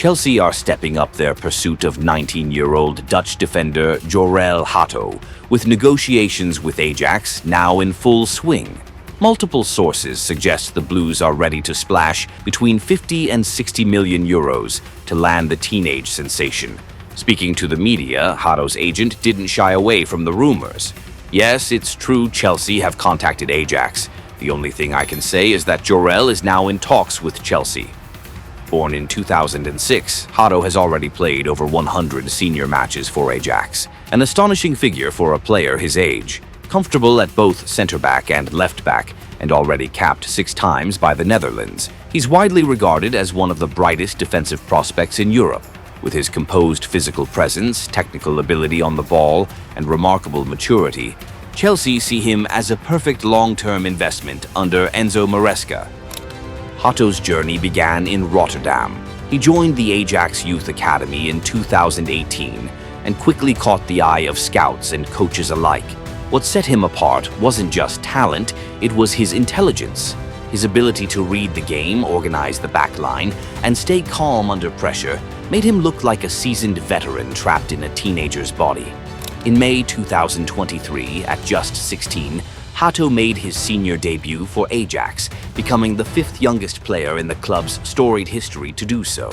Chelsea are stepping up their pursuit of 19-year-old Dutch defender Jorrel Hato, with negotiations with Ajax now in full swing. Multiple sources suggest the Blues are ready to splash between 50 and 60 million euros to land the teenage sensation. Speaking to the media, Hato's agent didn't shy away from the rumors. Yes, it's true Chelsea have contacted Ajax. The only thing I can say is that Jorrel is now in talks with Chelsea. Born in 2006, Hato has already played over 100 senior matches for Ajax, an astonishing figure for a player his age. Comfortable at both centre-back and left-back, and already capped 6 times by the Netherlands, he's widely regarded as one of the brightest defensive prospects in Europe. With his composed physical presence, technical ability on the ball, and remarkable maturity, Chelsea see him as a perfect long-term investment under Enzo Maresca. Hato's journey began in Rotterdam. He joined the Ajax Youth Academy in 2018 and quickly caught the eye of scouts and coaches alike. What set him apart wasn't just talent, it was his intelligence. His ability to read the game, organize the backline, and stay calm under pressure made him look like a seasoned veteran trapped in a teenager's body. In May 2023, at just 16, Hato made his senior debut for Ajax, becoming the 5th youngest player in the club's storied history to do so.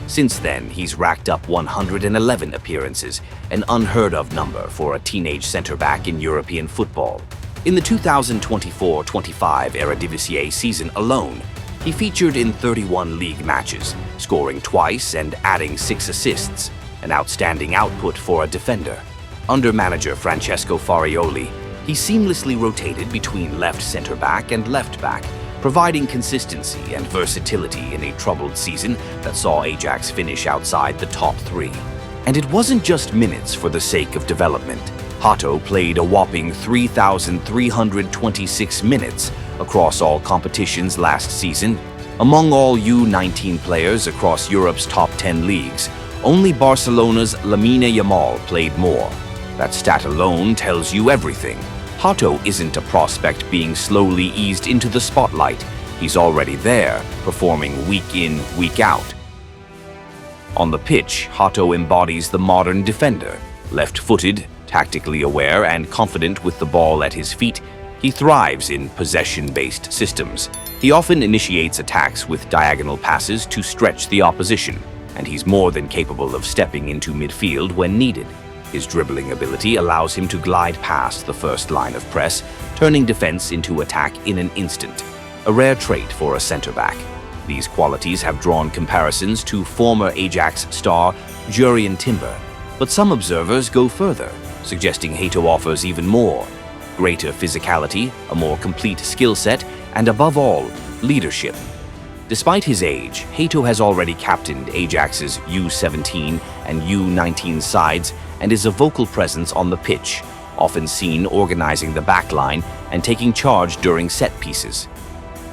Since then, he's racked up 111 appearances, an unheard-of number for a teenage centre-back in European football. In the 2024-25 Eredivisie season alone, he featured in 31 league matches, scoring twice and adding 6 assists, an outstanding output for a defender. Under manager Francesco Farioli, he seamlessly rotated between left centre-back and left-back, providing consistency and versatility in a troubled season that saw Ajax finish outside the top 3. And it wasn't just minutes for the sake of development. Hato played a whopping 3,326 minutes across all competitions last season. Among all U19 players across Europe's top 10 leagues, only Barcelona's Lamine Yamal played more. That stat alone tells you everything. Hato isn't a prospect being slowly eased into the spotlight. He's already there, performing week in, week out. On the pitch, Hato embodies the modern defender. Left-footed, tactically aware, and confident with the ball at his feet, he thrives in possession-based systems. He often initiates attacks with diagonal passes to stretch the opposition, and he's more than capable of stepping into midfield when needed. His dribbling ability allows him to glide past the first line of press, turning defense into attack in an instant, a rare trait for a centre-back. These qualities have drawn comparisons to former Ajax star Jurrien Timber, but some observers go further, suggesting Hato offers even more: greater physicality, a more complete skill set, and above all, leadership. Despite his age, Hato has already captained Ajax's U17 and U19 sides and is a vocal presence on the pitch, often seen organizing the backline and taking charge during set pieces.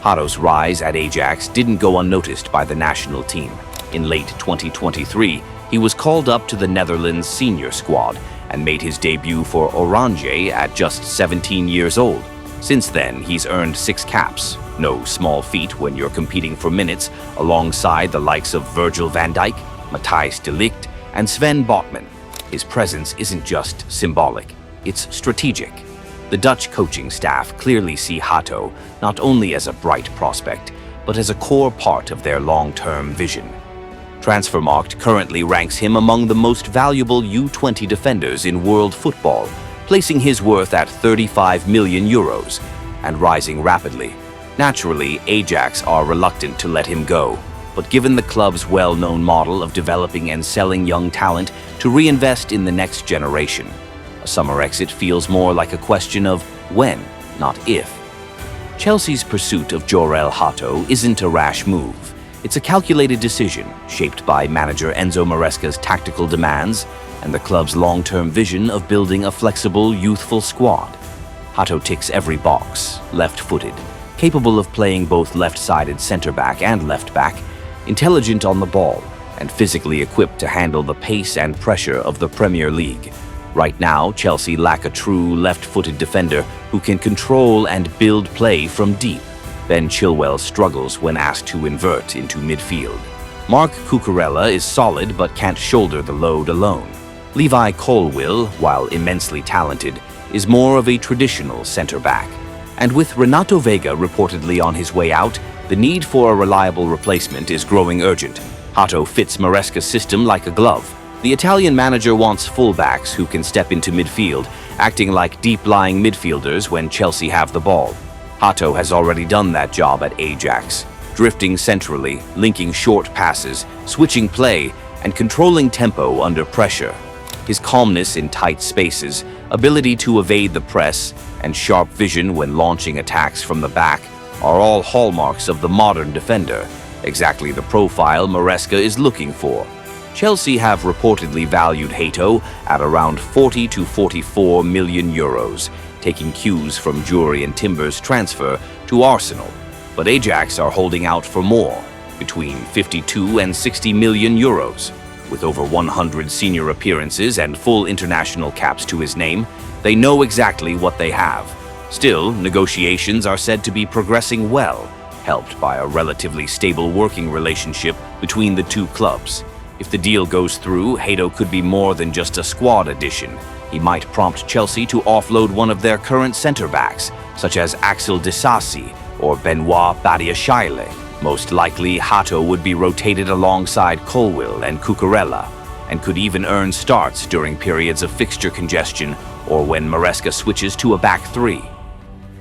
Hato's rise at Ajax didn't go unnoticed by the national team. In late 2023, he was called up to the Netherlands senior squad and made his debut for Oranje at just 17 years old. Since then, he's earned 6 caps. No small feat when you're competing for minutes alongside the likes of Virgil van Dijk, Matthijs de Ligt, and Sven Botman. His presence isn't just symbolic, it's strategic. The Dutch coaching staff clearly see Hato not only as a bright prospect, but as a core part of their long-term vision. Transfermarkt currently ranks him among the most valuable U20 defenders in world football, placing his worth at 35 million euros, and rising rapidly. Naturally, Ajax are reluctant to let him go, but given the club's well-known model of developing and selling young talent to reinvest in the next generation, a summer exit feels more like a question of when, not if. Chelsea's pursuit of Jorrel Hato isn't a rash move. It's a calculated decision shaped by manager Enzo Maresca's tactical demands and the club's long-term vision of building a flexible, youthful squad. Hato ticks every box: left-footed, capable of playing both left-sided centre-back and left-back, intelligent on the ball, and physically equipped to handle the pace and pressure of the Premier League. Right now, Chelsea lack a true left-footed defender who can control and build play from deep. Ben Chilwell struggles when asked to invert into midfield. Mark Cucurella is solid but can't shoulder the load alone. Levi Colwill, while immensely talented, is more of a traditional center-back. And with Renato Vega reportedly on his way out, the need for a reliable replacement is growing urgent. Hato fits Maresca's system like a glove. The Italian manager wants fullbacks who can step into midfield, acting like deep-lying midfielders when Chelsea have the ball. Hato has already done that job at Ajax, drifting centrally, linking short passes, switching play, and controlling tempo under pressure. His calmness in tight spaces, ability to evade the press, and sharp vision when launching attacks from the back are all hallmarks of the modern defender, exactly the profile Maresca is looking for. Chelsea have reportedly valued Hato at around 40 to 44 million euros, taking cues from Jorrel Timber's transfer to Arsenal. But Ajax are holding out for more, between 52 and 60 million euros. With over 100 senior appearances and full international caps to his name, they know exactly what they have. Still, negotiations are said to be progressing well, helped by a relatively stable working relationship between the two clubs. If the deal goes through, Hato could be more than just a squad addition. He might prompt Chelsea to offload one of their current center-backs, such as Axel Disasi or Benoit Badiashile. Most likely, Hato would be rotated alongside Colwill and Cucurella, and could even earn starts during periods of fixture congestion or when Maresca switches to a back three.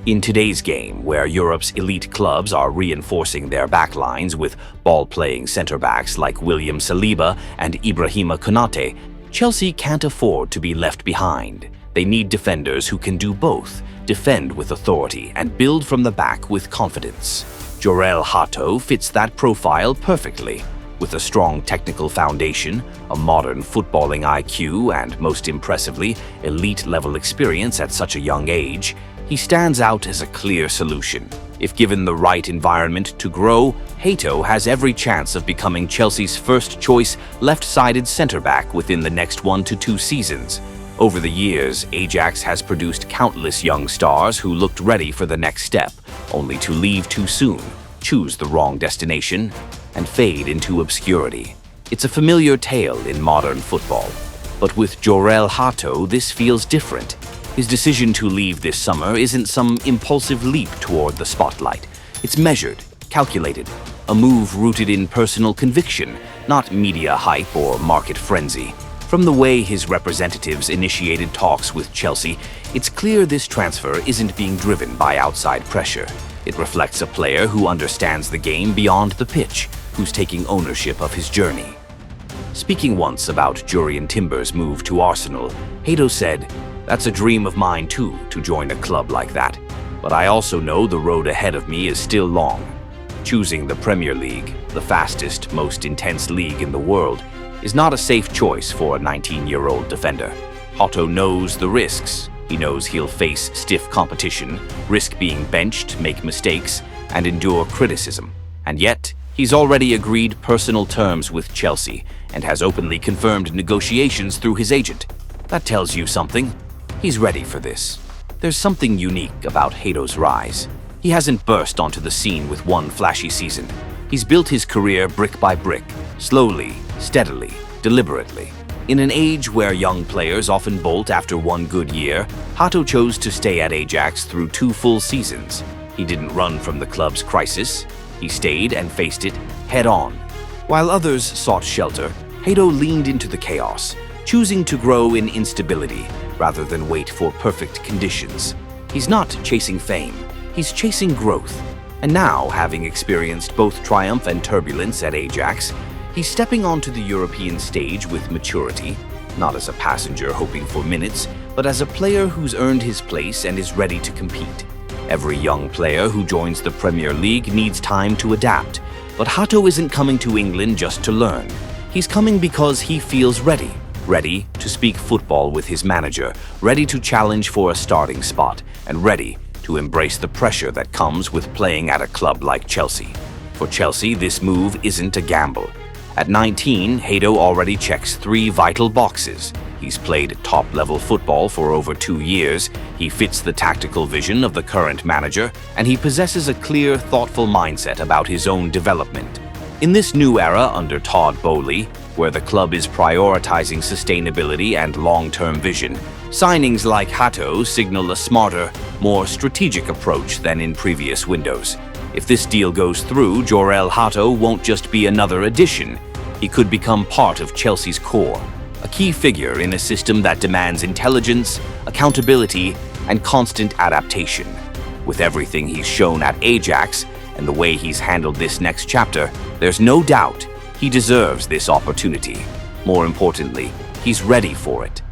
In today's game, where Europe's elite clubs are reinforcing their backlines with ball-playing center-backs like William Saliba and Ibrahima Konate, Chelsea can't afford to be left behind. They need defenders who can do both, defend with authority and build from the back with confidence. Jorrel Hato fits that profile perfectly. With a strong technical foundation, a modern footballing IQ, and most impressively, elite-level experience at such a young age, he stands out as a clear solution. If given the right environment to grow, Hato has every chance of becoming Chelsea's first-choice left-sided centre-back within the next 1 to 2 seasons. Over the years, Ajax has produced countless young stars who looked ready for the next step, only to leave too soon, choose the wrong destination, and fade into obscurity. It's a familiar tale in modern football. But with Jorrel Hato, this feels different. His decision to leave this summer isn't some impulsive leap toward the spotlight. It's measured, calculated, a move rooted in personal conviction, not media hype or market frenzy. From the way his representatives initiated talks with Chelsea, it's clear this transfer isn't being driven by outside pressure. It reflects a player who understands the game beyond the pitch, who's taking ownership of his journey. Speaking once about Jorrel Timber's move to Arsenal, Hato said, "That's a dream of mine too, to join a club like that. But I also know the road ahead of me is still long. Choosing the Premier League, the fastest, most intense league in the world, is not a safe choice for a 19-year-old defender. Hato knows the risks. He knows he'll face stiff competition, risk being benched, make mistakes, and endure criticism. And yet, he's already agreed personal terms with Chelsea and has openly confirmed negotiations through his agent. That tells you something. He's ready for this." There's something unique about Hato's rise. He hasn't burst onto the scene with one flashy season. He's built his career brick by brick, slowly, steadily, deliberately. In an age where young players often bolt after one good year, Hato chose to stay at Ajax through 2 full seasons. He didn't run from the club's crisis. He stayed and faced it head-on. While others sought shelter, Hato leaned into the chaos, choosing to grow in instability rather than wait for perfect conditions. He's not chasing fame, he's chasing growth. And now, having experienced both triumph and turbulence at Ajax, he's stepping onto the European stage with maturity, not as a passenger hoping for minutes, but as a player who's earned his place and is ready to compete. Every young player who joins the Premier League needs time to adapt, but Hato isn't coming to England just to learn. He's coming because he feels ready. Ready to speak football with his manager, ready to challenge for a starting spot, and ready to embrace the pressure that comes with playing at a club like Chelsea. For Chelsea, this move isn't a gamble. At 19, Hato already checks 3 vital boxes. He's played top-level football for over 2 years, he fits the tactical vision of the current manager, and he possesses a clear, thoughtful mindset about his own development. In this new era under Todd Bowley, where the club is prioritizing sustainability and long-term vision, signings like Hato signal a smarter, more strategic approach than in previous windows. If this deal goes through, Jorrel Hato won't just be another addition. He could become part of Chelsea's core, a key figure in a system that demands intelligence, accountability, and constant adaptation. With everything he's shown at Ajax and the way he's handled this next chapter, there's no doubt he deserves this opportunity. More importantly, he's ready for it.